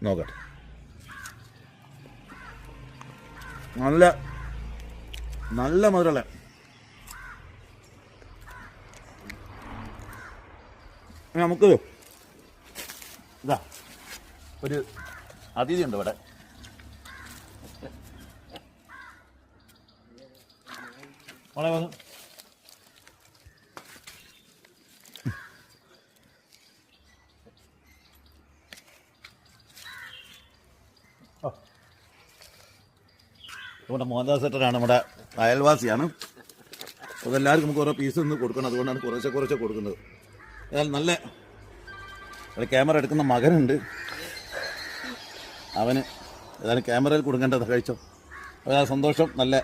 നോക്കട്ടെ. നല്ല നല്ല മധുരമുള്ള നമുക്ക് ഇതാ ഒരു അതിഥിയുണ്ട് ഇവിടെ. മോളെ വന്നു. നമ്മുടെ മോഹൻദാസ് സെറ്ററാണ്, നമ്മുടെ അയൽവാസിയാണ്. അതെല്ലാവർക്കും നമുക്ക് ഓരോ പീസ് ഒന്ന് കൊടുക്കണം, അതുകൊണ്ടാണ് കുറച്ച് കൊടുക്കുന്നത്. എന്നാൽ നല്ല ഒരു ക്യാമറ എടുക്കുന്ന മകനുണ്ട്, അവന് ഏതായാലും ക്യാമറയിൽ കൊടുക്കേണ്ടത് കഴിച്ചോ. അപ്പോൾ ആ സന്തോഷം. നല്ല